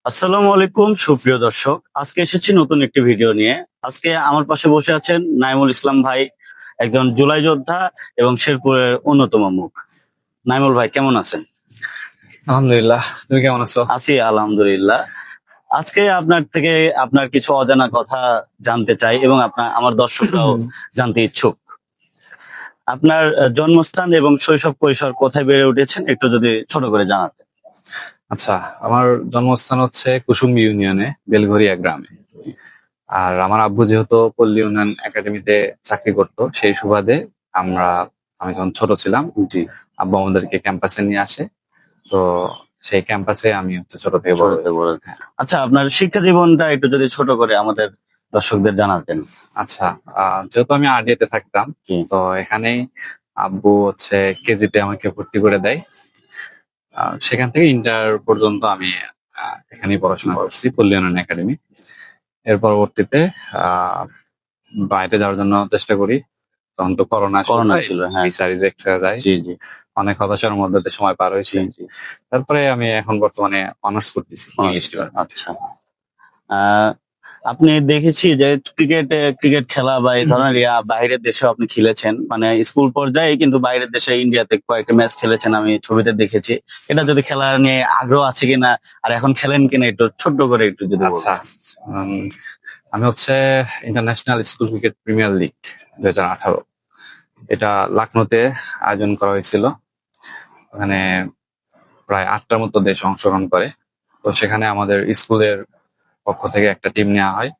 আসসালামু আলাইকুম সুপ্রিয় দর্শক, আজকে এসেছি নতুন একটি ভিডিও নিয়ে। আজকে আমার পাশে বসে আছেন নাইমুল ইসলাম ভাই, একজন জুলাই যোদ্ধা এবং শেরপুরের অন্যতম মুখ। নাইমুল ভাই কেমন আছেন? আলহামদুলিল্লাহ, তুমি কেমন আছো? আছি আলহামদুলিল্লাহ। আজকে আপনার থেকে আপনার কিছু অজানা কথা জানতে চাই এবং আমার দর্শকরাও জানতে ইচ্ছুক। আপনার জন্মস্থান এবং শৈশব কৈশোর কোথায় বেড়ে উঠেছেন একটু যদি ছোট করে জানাতেন। আচ্ছা, আমার জন্মস্থান হচ্ছে কুসুম্বি ইউনিয়নে বেলঘরিয়া গ্রামে। আর আমার আব্বু যেহেতু পল্লী উন্নয়ন একাডেমিতে চাকরি করতো, সেই সুবাদে আমি যখন ছোট ছিলাম, জি, আব্বু আমাদেরকে ক্যাম্পাসে নিয়ে আসে। তো সেই ক্যাম্পাসে আমি হচ্ছে ছোট থেকে বড় ছোটতে হয়েছি। বড়। আচ্ছা, আপনার শিক্ষা জীবনটা একটু যদি ছোট করে আমাদের দর্শকদের জানাতেন। আচ্ছা, যেহেতু আমি আরডিএতে থাকতাম, জি, তো এখানেই আব্বু হচ্ছে কেজিতে আমাকে ভর্তি করে দেয়। সেখান থেকে ইন্টার পর্যন্ত আমি এখানেই পড়াশোনা করছি, পল্লী উন্নয়ন একাডেমি। এর পরবর্তীতে আহ বাইরে যাওয়ার জন্য চেষ্টা করি। তখন তো করোনা করোনা ছিল, হ্যাঁ। ভিসা রিজেক্ট হয়ে যায়। জি, জি, অনেক হতাশার মধ্যে দিয়ে সময় পার জি, হয়েছে। জি। তারপরে আমি এখন বর্তমানে অনার্স করতেছি ইংলিশ আচ্ছা, ডিপার্টমেন্ট। আচ্ছা। আপনি দেখেছি যে ক্রিকেট খেলা বা এই ধরনের বাইরের দেশেও আপনি খেলেছেন, মানে স্কুল পর্যায়ে, কিন্তু বাইরের দেশে ইন্ডিয়াতে কয়েকটা ম্যাচ খেলেছেন আমি ছবিতে দেখেছি। এটা যদি খেলা নিয়ে আগ্রহ আছে কিনা আর এখন খেলেন কিনা একটু ছোট্ট করে একটু যদি আচ্ছা, বলতেন। উম, আমি হচ্ছে international school cricket premier league 2018 এটা লখনৌতে আয়োজন করা হয়েছিল। ওখানে প্রায় 8টার মতো দেশ অংশগ্রহণ করে। তো সেখানে আমাদের স্কুলের পক্ষ থেকে একটা টিম নেওয়া হয়।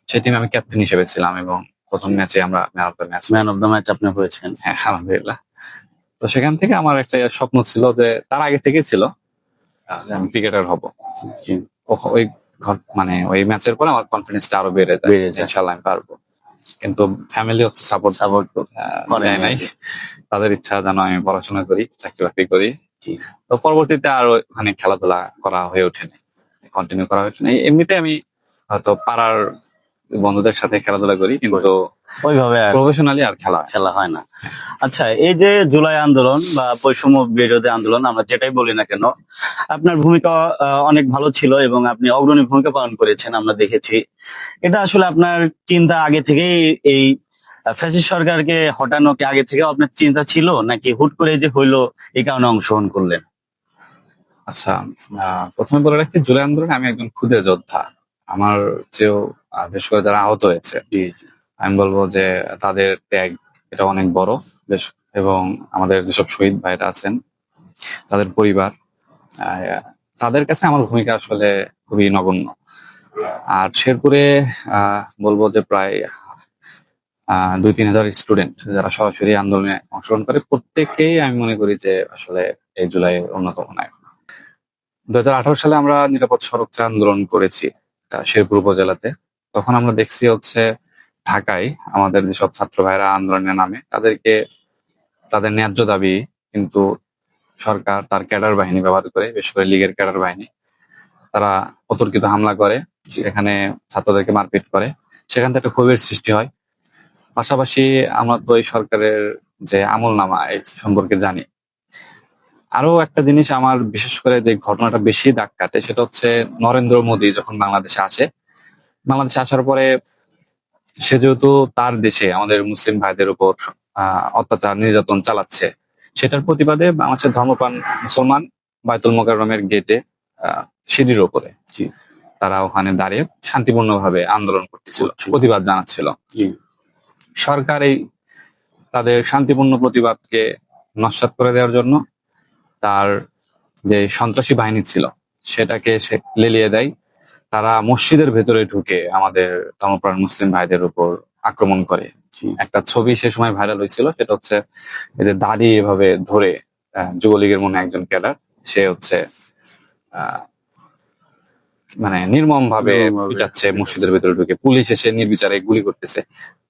সেই টিমে আমি ক্যাপ্টেন হিসেবে ছিলাম এবং প্রথম ম্যাচে আমরা man of the match. Man of the match আপনি হয়েছেন। হ্যাঁ, আলহামদুলিল্লাহ। তো সেখান থেকে আমার একটা স্বপ্ন ছিল, যে তার আগে থেকে ছিল যে আমি ক্রিকেটার হব। জি, ওই মানে ওই ম্যাচের পরে আমার কনফিডেন্সটা আরো বেড়ে যায়, বেড়ে যায়। ইনশাল্লাহ আমি পারবো। কিন্তু ফ্যামিলি হচ্ছে সাপোর্ট সাপোর্ট করেন দেয় নাই। আর কি। তাদের ইচ্ছা যেন আমি পড়াশোনা করি, চাকরি বাকরি করি। জি। তো পরবর্তীতে আর ওখানে খেলাধুলা করা হয়ে ওঠেনি, কন্টিনিউ করা হয়ে ওঠেনি। এমনিতে আমি হয়তো পাড়ার বন্ধুদের সাথে খেলাধুলা করি, কিন্তু ওইভাবে আর প্রফেশনালি আর খেলা হয় না। খেলা হয় না। আচ্ছা, এই যে জুলাই আন্দোলন বা বৈষম্য বিরোধী আন্দোলন আমরা যেটাই বলি না কেন, আপনার ভূমিকা অনেক ভালো ছিল এবং আপনি অগ্রণী ভূমিকা পালন করেছেন আমরা দেখেছি। এটা আসলে আপনার চিন্তা আগে থেকেই, এই ফ্যাসিস্ট সরকারকে হটানো কি আগে থেকেও আপনার চিন্তা ছিল, নাকি হুট করে যে হইলো এই কারণে অংশগ্রহণ করলেন? আচ্ছা, প্রথমে বলে রাখি, জুলাই আন্দোলনে আমি একজন ক্ষুদে যোদ্ধা। আমার চেয়েও বিশেষ করে যারা আহত হয়েছে, জি, জি, আমি বলবো যে তাদের ত্যাগ এটা অনেক বড়। বেশ, এবং আমাদের যেসব শহীদ ভাইরা আছেন, তাদের পরিবার, আহ, তাদের কাছে আমার ভূমিকা আসলে খুবই নগণ্য। আর শেরপুরে বলবো যে প্রায় 2-3 হাজার স্টুডেন্ট যারা সরাসরি আন্দোলনে অংশগ্রহণ করে, প্রত্যেককেই আমি মনে করি যে আসলে এই জুলাইয়ের অন্যতম নায়ক। 2018 সালে আমরা নিরাপদ সড়ক চাই আন্দোলন করেছি শেরপুর উপজেলাতে। তখন আমরা দেখছি হচ্ছে ঢাকায় আমাদের যেসব ছাত্র ভাইরা আন্দোলনের নামে তাদেরকে তাদের ন্যায্য দাবি কিন্তু সরকার তার ক্যাডার বাহিনী ব্যবহার করে, বিশেষ করে লীগের ক্যাডার বাহিনী, তারা অতর্কিত হামলা করে, সেখানে ছাত্রদেরকে মারপিট করে। সেখান থেকে একটা ক্ষোভের সৃষ্টি হয়। পাশাপাশি আমরা তো এই সরকারের যে আমল নামা এই সম্পর্কে জানি। আরো একটা জিনিস আমার বিশেষ করে যে ঘটনাটা বেশি দাগ কাটে, সেটা হচ্ছে নরেন্দ্র মোদী যখন বাংলাদেশে আসে। বাংলাদেশে আসার পরে সে যেহেতু তার দেশে আমাদের মুসলিম ভাইদের উপর অত্যাচার নির্যাতন চালাচ্ছে, সেটার প্রতিবাদে বাংলাদেশের ধর্মপ্রাণ মুসলমান বায়তুল মোকাররমের গেটে সিঁড়ির ওপরে জি, তারা ওখানে দাঁড়িয়ে শান্তিপূর্ণভাবে আন্দোলন করতেছিল, প্রতিবাদ জানাচ্ছিল। জি, সরকার এই তাদের শান্তিপূর্ণ প্রতিবাদকে নস্যাৎ করে দেওয়ার জন্য তার যে সন্ত্রাসী বাহিনী ছিল সেটাকে সে লেলিয়ে দেয়। তারা মসজিদের ভেতরে ঢুকে আমাদের ধর্মপ্রাণ মুসলিম ভাইদের উপর আক্রমণ করে। জি। একটা ছবি সে সময় ভাইরাল হয়েছিল, সেটা হচ্ছে এই যে দাড়ি এভাবে ধরে যুবলীগের মনে একজন ক্যাডার, সে হচ্ছে আহ মানে নির্মম ভাবে পিটাচ্ছে মসজিদের ভেতরে ঢুকে, পুলিশ এসে নির্বিচারে গুলি করতেছে।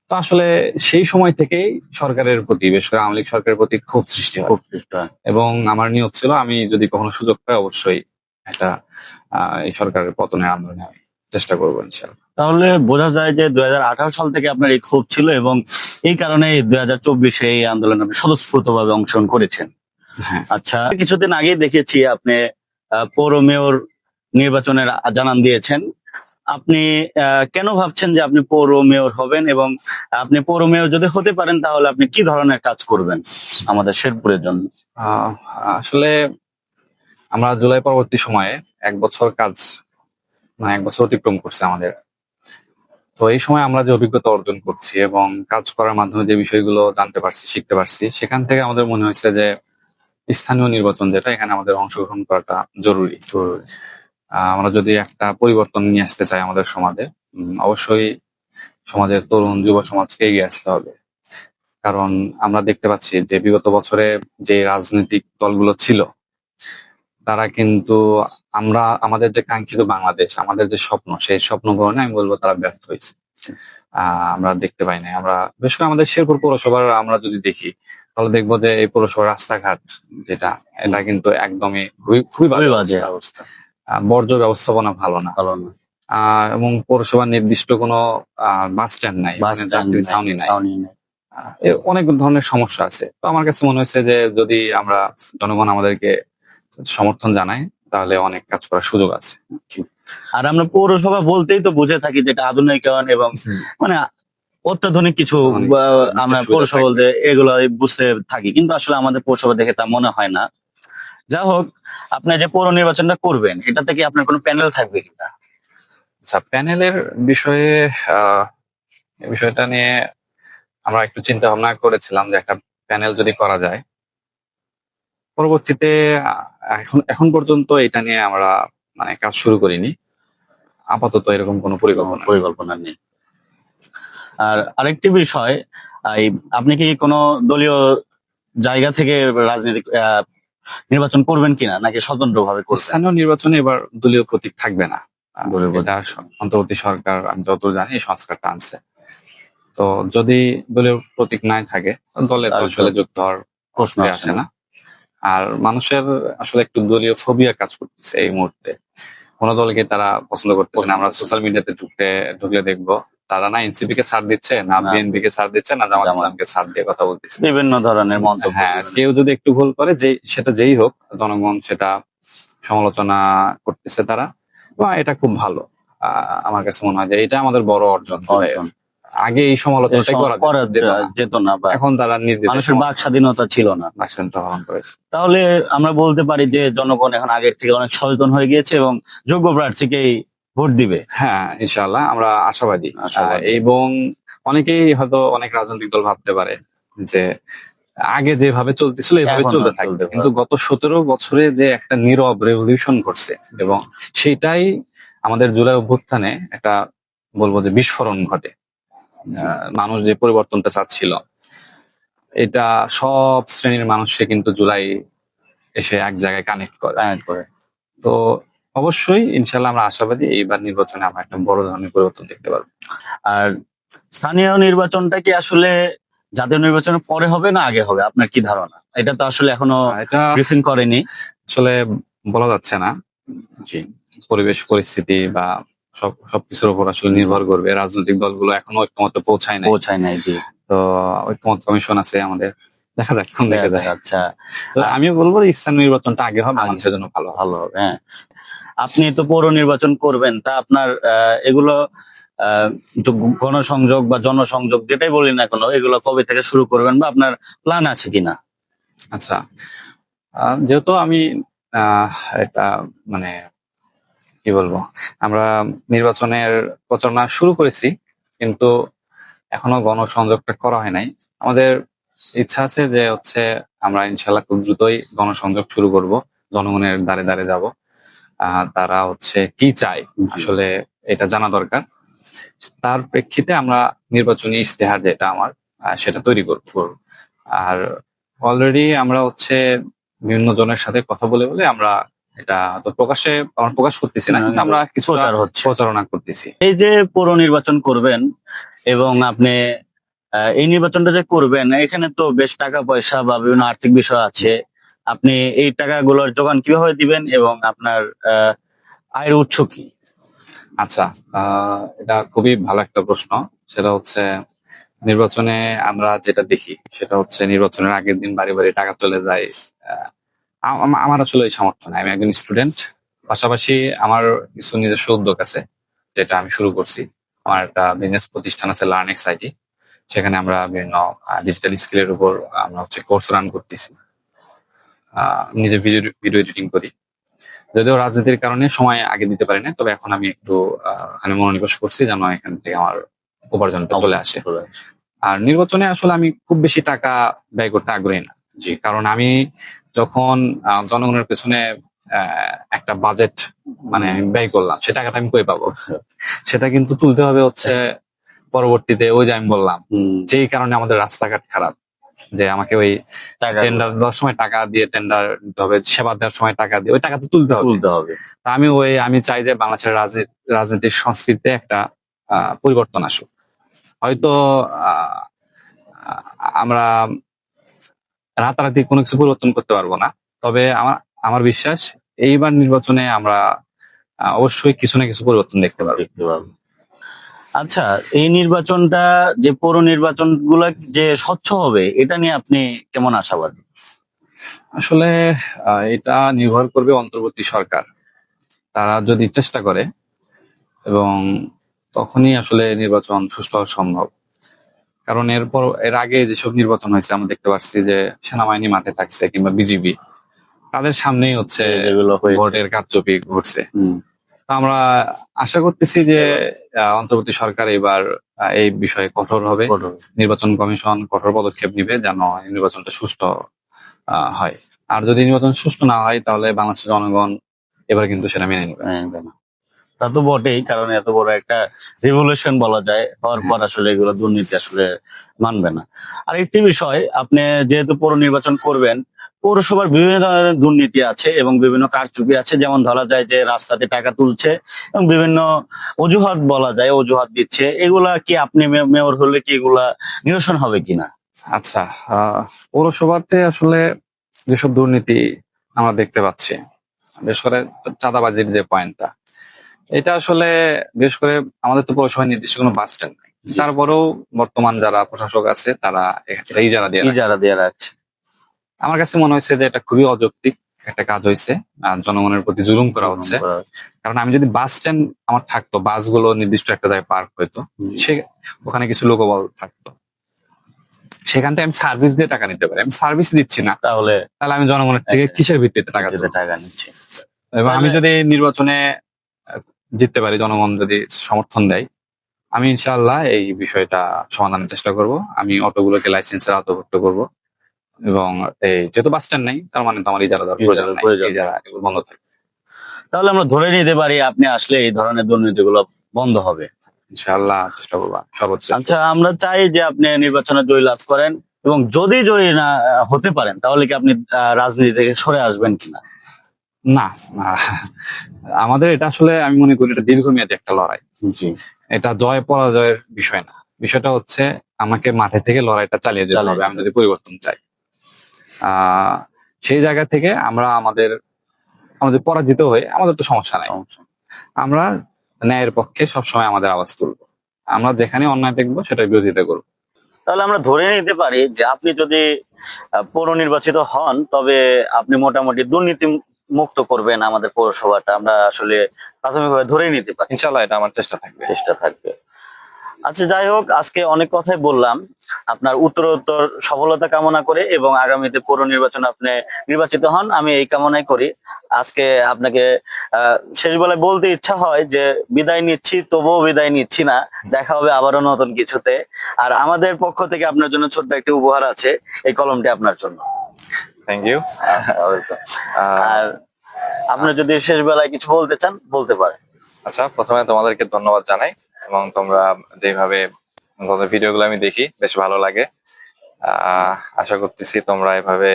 তো আসলে সেই সময় থেকেই সরকারের প্রতি, বিশেষ করে আওয়ামী লীগ সরকারের প্রতি ক্ষোভ সৃষ্টি হয়। খুব চেষ্টা। এবং আমার নিয়ত ছিল আমি যদি কখনো সুযোগ পাই অবশ্যই একটা এই সরকারের পতনের আন্দোলনে আমি চেষ্টা করবো ইনশাআল্লাহ। তাহলে বোঝা যায় যে 2018 সাল থেকে আপনার এই ক্ষোভ ছিল এবং এই কারণে 2024-এ এই আন্দোলনে আপনি স্বতঃস্ফূর্তভাবে অংশগ্রহণ করেছেন। হ্যাঁ, আচ্ছা, কিছুদিন আগেই দেখেছি আপনি পৌর মেয়র নির্বাচনের জানান দিয়েছেন। আপনি কেন ভাবছেন যে আপনি পৌর মেয়র হবেন, এবং আপনি পৌর মেয়র যদি হতে পারেন তাহলে আপনি কি ধরনের কাজ করবেন আমাদের শেরপুরের জন্য? আহ, আসলে আমরা জুলাই পরবর্তী সময়ে 1 বছর কাজ, মানে 1 বছর অতিক্রম করছে আমাদের। তো এই সময় আমরা যে অভিজ্ঞতা অর্জন করছি এবং কাজ করার মাধ্যমে যে বিষয়গুলো জানতে পারছি, শিখতে পারছি, সেখান থেকে আমাদের মনে হয়েছে যে স্থানীয় নির্বাচন যেটা, এখানে আমাদের অংশগ্রহণ করাটা জরুরি। আমরা যদি একটা পরিবর্তন নিয়ে আসতে চাই আমাদের সমাজে, অবশ্যই সমাজের তরুণ যুব সমাজকে এগিয়ে আসতে হবে। কারণ আমরা দেখতে পাচ্ছি যে বিগত বছরে যে রাজনৈতিক দলগুলো ছিল, তারা কিন্তু আমাদের যে কাঙ্ক্ষিত বাংলাদেশ, আমাদের যে স্বপ্ন, সেই স্বপ্ন পূরণে আমি বলবো তারা ব্যর্থ হয়েছে। আমরা দেখতে পাই নাই। আমরা বিশেষ করে আমাদের শেরপুর পৌরসভার আমরা যদি দেখি, তাহলে দেখবো যে এই পৌরসভার রাস্তাঘাট যেটা, এটা কিন্তু একদমই খুবই খুবই খুবই বাজে বাজে অবস্থা। অবস্থা। বর্জ্য ব্যবস্থাপনা ভালো না। ভালো না। এবং পৌরসভার নির্দিষ্ট কোনো বাস স্ট্যান্ড নাই, বাস মানে স্ট্যান্ড যাত্রী নাই, ছাউনি নাই। ছাউনি নাই। অনেক ধরনের সমস্যা আছে। তো আমার কাছে মনে হয়েছে যে যদি আমরা, জনগণ আমাদেরকে সমর্থন জানায়, তাহলে অনেক কাজ করার সুযোগ আছে। আর আমরা পৌরসভা বলতেই তো বুঝে থাকি যেটা আধুনিকায়ন এবং মানে অত্যাধুনিক কিছু অনেক আমরা সুবিধা পৌরসভা থাকবে। বলতে এগুলো বুঝতে থাকি, কিন্তু আসলে আমাদের পৌরসভা দেখে তা মনে হয় না। যা হোক, আপনি যে পৌর নির্বাচনটা করবেন এটাতে কি আপনার কোনো প্যানেল থাকবে কিনা? আচ্ছা, প্যানেলের বিষয়ে এই বিষয়টা নিয়ে আমরা একটু চিন্তা ভাবনা করেছিলাম যে একটা প্যানেল যদি করা যায়। পরবর্তীতে এখন এখন পর্যন্ত এটা নিয়ে আমরা মানে কাজ শুরু করিনি। আপাতত এরকম কোনো পরিকল্পনা নেই। পরিকল্পনা নেই। আর আরেকটি বিষয়, এই আপনি কি কোনো দলীয় জায়গা থেকে রাজনৈতিক নির্বাচন করবেন কিনা, নাকি স্বতন্ত্র ভাবে করবেন? স্থানীয় নির্বাচনে এবার দলীয় প্রতীক থাকবে না। দলীয় প্রতীক এটা অন্তর্বর্তী সরকার, আমি যতদূর জানি, এই সংস্কারটা আনছে। তো যদি দলীয় প্রতীক নাই থাকে, দলে তো তাহলে আসলে যুক্ত হওয়ার প্রশ্ন প্রশ্নই আসে আসে না। না। আর মানুষের আসলে একটু দলীয় ফোবিয়া কাজ করতেছে এই মুহূর্তে। কোন দলকে তারা পছন্দ করতেছে না। আমরা সোশ্যাল মিডিয়াতে ঢুকলে দেখবো তারা না এনসিপি কে ছাড় দিচ্ছে, না না। বিএনপি কে ছাড় দিচ্ছে, না জামাত জামাত। ইসলামকে ছাড় দিয়ে কথা বলতেছে। বিভিন্ন ধরনের মন্তব্য। হ্যাঁ, কেউ যদি একটু ভুল করে, সেটা যেই হোক, জনগণ সেটা সমালোচনা করতেছে তারা। বা এটা খুব ভালো। আমার কাছে মনে হয় যে এটা আমাদের বড় অর্জন। অর্জন। আগে এই সমালোচনাটাই করা যেত না। যেত না, বা এখন তারা মানুষের বাক স্বাধীনতা ছিল না। বাকস্বাধীনতা হরণ করেছে। তাহলে আমরা বলতে পারি যে জনগণ এখন আগের থেকে অনেক সচেতন হয়ে গিয়েছে এবং যোগ্য প্রার্থীকেই ভোট দিবে। হ্যাঁ, ইনশাআল্লাহ আমরা আশাবাদী। আশাবাদী। এবং অনেকেই হয়তো, অনেক রাজনৈতিক দল ভাবতে পারে যে আগে যেভাবে চলতেছিল এভাবে এখনো চলতে থাকবে, চলতে কিন্তু পারে। গত 17 বছরে যে একটা নীরব রেভলিউশন ঘটছে, এবং সেটাই আমাদের জুলাই অভ্যুত্থানে একটা, বলবো যে, বিস্ফোরণ ঘটে। মানুষ যে পরিবর্তনটা চাচ্ছিল, এটা সব শ্রেণীর মানুষকে কিন্তু জুলাই এসে এক জায়গায় কানেক্ট করে। তো অবশ্যই ইনশাল্লাহ আমরা আশাবাদী এইবার নির্বাচনে আমরা একটা বড় ধরনের পরিবর্তন দেখতে পারবো। আর স্থানীয় নির্বাচনটা কি আসলে জাতীয় নির্বাচনের পরে হবে না আগে হবে, আপনার কি ধারণা? এটা তো আসলে এখনো এটা ব্রিফিং করেনি। আসলে বলা যাচ্ছে না। পরিবেশ পরিস্থিতি বা সবকিছুর উপর আসলে নির্ভর করবে। রাজনৈতিক দলগুলো এখনো ঐক্যমত্যে পৌঁছায় নাই। জি। তো ঐক্যমত কমিশন আছে আমাদের, দেখা যাক কোন দিকে যায়। আচ্ছা, তো আমি বলবো যে স্থানীয় নির্বাচনটা আগে হবে, আগে মানুষের জন্য ভালো ভালো হবে। হ্যাঁ, আপনি তো পৌর নির্বাচন করবেন, তা আপনার এগুলো গণসংযোগ বা জনসংযোগ যেটাই বলি না কেন, এগুলো কবে থেকে শুরু করবেন বা আপনার প্ল্যান আছে কিনা? আচ্ছা, যেহেতু আমি এটা, মানে কি বলবো, আমরা নির্বাচনের প্রচারণা শুরু করেছি, কিন্তু এখনো গণসংযোগটা করা হয় নাই। আমাদের ইচ্ছা আছে যে আমরা ইনশাল্লাহ খুব দ্রুতই গণসংযোগ শুরু করব, জনগণের দ্বারে দ্বারে যাব। তারা কি চায় আসলে এটা জানা দরকার। তার প্রেক্ষিতে আমরা নির্বাচনী ইশতেহার যেটা আমার, সেটা তৈরি করব। আর অলরেডি আমরা বিভিন্ন জনের সাথে কথা বলে আমরা এটা তো আমরা প্রকাশ করতেছি না, কিন্তু আমরা কিছু প্রচারণা করতেছি। এই যে পৌর নির্বাচন করবেন এবং আপনি এই নির্বাচনটা যে করবেন, এখানে তো বেশ টাকা পয়সা বা বিভিন্ন আর্থিক বিষয় আছে। আপনি এই টাকাগুলোর যোগান কিভাবে দিবেন এবং আপনার আয়ের উৎস কি? আচ্ছা, এটা খুবই ভালো একটা প্রশ্ন। সেটা নির্বাচনে আমরা যেটা দেখি সেটা নির্বাচনের আগের দিন বাড়ি বাড়ি টাকা চলে যায়। আমার আসলে এই সামর্থ্য নাই। আমি একজন স্টুডেন্ট, পাশাপাশি আমার কিছু নিজস্ব উদ্যোগ আছে, যেটা আমি শুরু করছি। আমার একটা বিজনেস প্রতিষ্ঠান আছে, লার্নেক্স আইটি। সেখানে আমরা বিভিন্ন ডিজিটাল স্কিলের উপর আমরা হচ্ছে কোর্স রান করতেছি। নিজে ভিডিও ভিডিও এডিটিং করি। যদিও রাজনীতির কারণে সময় আগে দিতে পারি না, তবে এখন আমি একটু এখানে মনোনিবেশ করছি যেন এখান থেকে আমার উপার্জনটা চলে আসে। আর নির্বাচনে আসলে আমি খুব বেশি টাকা ব্যয় করতে আগ্রহী না। জি, কারণ আমি যখন জনগণের পেছনে একটা বাজেট মানে আমি ব্যয় করলাম, সে টাকাটা আমি কই পাবো? সেটা কিন্তু তুলতে হবে হচ্ছে পরবর্তীতে, ওই যে আমি বললাম যেই কারণে আমাদের রাস্তাঘাট খারাপ, যে আমাকে ওই টেন্ডার দেওয়ার সময় টাকা দিয়ে টেন্ডার দিতে হবে, সেবা দেওয়ার সময় টাকা দিয়ে ওই টাকা তো তুলতে হবে। তা আমি চাই যে বাংলাদেশের রাজনীতির সংস্কৃতিতে একটা পরিবর্তন আসুক। হয়তো আহ, আমরা রাতারাতি কোনো কিছু পরিবর্তন করতে পারবো না, তবে আমার আমার বিশ্বাস এইবার নির্বাচনে আমরা অবশ্যই কিছু না কিছু পরিবর্তন দেখতে পারবো। আচ্ছা, এই নির্বাচনটা যে পৌর নির্বাচন গুলা যে স্বচ্ছ হবে, এটা নিয়ে আপনি কেমন আশাবাদী? আসলে এটা নির্ভর করবে অন্তর্বর্তী সরকার, তারা যদি চেষ্টা করে, এবং তখনই আসলে নির্বাচন সুষ্ঠু হওয়া সম্ভব। কারণ এর আগে যেসব নির্বাচন হয়েছে আমরা দেখতে পাচ্ছি যে সেনাবাহিনী মাঠে থাকছে কিংবা বিজিবি, তাদের সামনেই হচ্ছে যেগুলো ভোটের কারচুপি ঘটছে। আমরা আশা করতেছি যে অন্তর্বর্তী সরকার এবার এই বিষয়ে কঠোর হবে, নির্বাচন কমিশন কঠোর পদক্ষেপ নিবে যেন নির্বাচনটা সুষ্ঠু হয়। আর যদি নির্বাচন সুষ্ঠু না হয় তাহলে বাংলাদেশের জনগণ এবার কিন্তু সেটা মেনে নিবে না। তা তো বটেই, কারণ এত বড় একটা রেভলিউশন বলা যায় হওয়ার পর আসলে এগুলো দুর্নীতি আসলে মানবে না। আর একটি বিষয়, আপনি যেহেতু পৌর নির্বাচন করবেন, পৌরসভার বিভিন্ন ধরনের দুর্নীতি আছে এবং বিভিন্ন কারচুপি আছে, যেমন ধরা যায় যে রাস্তাতে টাকা তুলছে এবং বিভিন্ন অজুহাত বলা যায়, অজুহাত দিচ্ছে। এগুলা কি আপনি মেয়র হলে কি এগুলা নিরসন হবে কিনা? আচ্ছা, পৌরসভাতে আসলে যেসব দুর্নীতি আমরা দেখতে পাচ্ছি, বিশেষ করে চাঁদাবাজির যে পয়েন্টটা, এটা আসলে বিশেষ করে আমাদের তো পৌরসভায় নির্দিষ্ট কোনো বাস স্ট্যান্ড নাই। তারপরেও বর্তমান যারা প্রশাসক আছে তারা এটা ইজারা দিয়ে রাখছে। আমার কাছে মনে হয়েছে যে এটা খুবই অযৌক্তিক একটা কাজ হয়েছে, আর জনগণের প্রতি জুলুম করা হচ্ছে। কারণ আমি যদি বাস স্ট্যান্ড আমার থাকতো, বাসগুলো নির্দিষ্ট একটা জায়গায় পার্ক হইতো, সে ওখানে কিছু লোকবল থাকতো, সেখান থেকে আমি সার্ভিস দিয়ে টাকা নিতে পারি। আমি সার্ভিস দিচ্ছি না, তাহলে আমি জনগণের থেকে কিসের ভিত্তিতে টাকা নিচ্ছি? এবং আমি যদি নির্বাচনে জিততে পারি, জনগণ যদি সমর্থন দেয়, আমি ইনশাআল্লাহ এই বিষয়টা সমাধানের চেষ্টা করব। আমি অটোগুলোকে লাইসেন্সের আওতাভুক্ত করব, এবং এই যেহেতু বাস স্ট্যান্ড নাই, তার মানে তো আমার ইজারা দেওয়ার প্রয়োজন নাই, ইজারা বন্ধ থাকবে। তাহলে আমরা ধরে নিতে পারি আপনি আসলে এই ধরনের দুর্নীতিগুলো বন্ধ হবে। ইনশাআল্লাহ চেষ্টা করবো সর্বোচ্চ। আচ্ছা, আমরা চাই যে আপনি নির্বাচনে জয়ী লাভ করেন, এবং যদি জয়ী না হতে পারেন তাহলে কি আপনি রাজনীতি থেকে সরে আসবেন কিনা? না, আমাদের এটা আসলে আমি মনে করি এটা দীর্ঘমেয়াদী একটা লড়াই। জি, এটা জয় পরাজয়ের বিষয় না, বিষয়টা হচ্ছে আমাকে মাঠে থেকে লড়াইটা চালিয়ে যেতে হবে আমি যদি পরিবর্তন চাই। সেই জায়গা থেকে আমাদের পরাজিত হয়ে আমাদের তো সমস্যা নাই, আমরা ন্যায়ের পক্ষে সবসময় আমাদের আওয়াজ তুলবো। আমরা যেখানে অন্যায় দেখবো সেটার বিরোধিতা করবো। তাহলে আমরা ধরে নিতে পারি যে আপনি যদি পৌর নির্বাচিত হন, তবে আপনি মোটামুটি দুর্নীতি মুক্ত করবেন আমাদের পৌরসভাটা, আমরা আসলে প্রাথমিকভাবে ধরেই নিতে পারি। ইনশাআল্লাহ এটা আমার চেষ্টা থাকবে। আচ্ছা, যাই হোক, আজকে অনেক কথাই বললাম। আপনার উত্তরোত্তর সফলতা কামনা করে এবং আগামীতে পৌর নির্বাচনে আপনি নির্বাচিত হন, আমি এই কামনাই করি। আজকে আপনাকে শেষ বেলায় বলতে ইচ্ছা হয় যে বিদায় নিচ্ছি, তবুও বিদায় নিচ্ছি না, দেখা হবে আবারও নতুন কিছুতে। আর আমাদের পক্ষ থেকে আপনার জন্য ছোট্ট একটি উপহার আছে, এই কলমটি আপনার জন্য। Thank you. আর আপনি যদি শেষ বেলায় কিছু বলতে চান, বলতে পারেন। আচ্ছা, প্রথমে তোমাদেরকে ধন্যবাদ জানাই, এবং তোমরা যেভাবে তোমাদের ভিডিওগুলো আমি দেখি বেশ ভালো লাগে। আশা করতেছি তোমরা এভাবে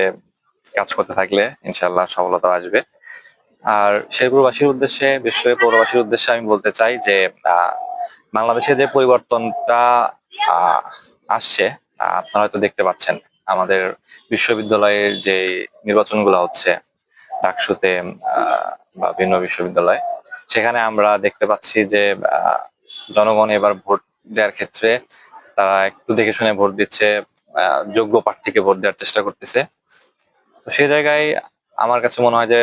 কাজ করতে থাকলে ইনশাআল্লাহ সফলতা আসবে। আর শেরপুরবাসীর উদ্দেশ্যে, বিশেষ করে পৌরবাসীর উদ্দেশ্যে আমি বলতে চাই যে বাংলাদেশে যে পরিবর্তনটা আসছে, আপনারা হয়তো দেখতে পাচ্ছেন আমাদের বিশ্ববিদ্যালয়ের যে নির্বাচনগুলো হচ্ছে, ডাকসুতে বা ভিন্ন বিশ্ববিদ্যালয়, সেখানে আমরা দেখতে পাচ্ছি যে জনগণ এবার ভোট দেওয়ার ক্ষেত্রে তারা একটু দেখে শুনে ভোট দিচ্ছে, যোগ্য প্রার্থীকে ভোট দেওয়ার চেষ্টা করতেছে। তো সেই জায়গায় আমার কাছে মনে হয় যে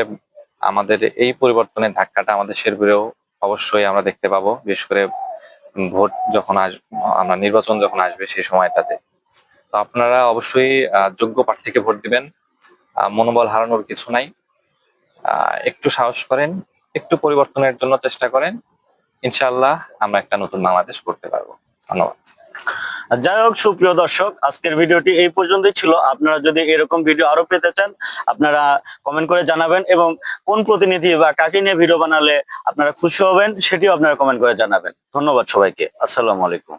আমাদের এই পরিবর্তনের ধাক্কাটা আমাদের শেরপুরেও অবশ্যই আমরা দেখতে পাবো, বিশেষ করে ভোট যখন আসবে, আমরা নির্বাচন যখন আসবে সেই সময়টাতে। তো আপনারা অবশ্যই যোগ্য প্রার্থীকে ভোট দিবেন। মনোবল হারানোর কিছু নাই। একটু সাহস করেন, একটু পরিবর্তনের জন্য চেষ্টা করেন, ইনশাআল্লাহ আমরা একটা নতুন বাংলাদেশ করতে পারবো। ধন্যবাদ। যাই হোক, সুপ্রিয় দর্শক, আজকের ভিডিওটি এই পর্যন্তই ছিল। আপনারা যদি এরকম ভিডিও আরো পেতে চান, আপনারা কমেন্ট করে জানাবেন, এবং কোন প্রতিনিধি বা কাকে নিয়ে ভিডিও বানালে আপনারা খুশি হবেন সেটিও আপনারা কমেন্ট করে জানাবেন। ধন্যবাদ সবাইকে। আসসালামু আলাইকুম।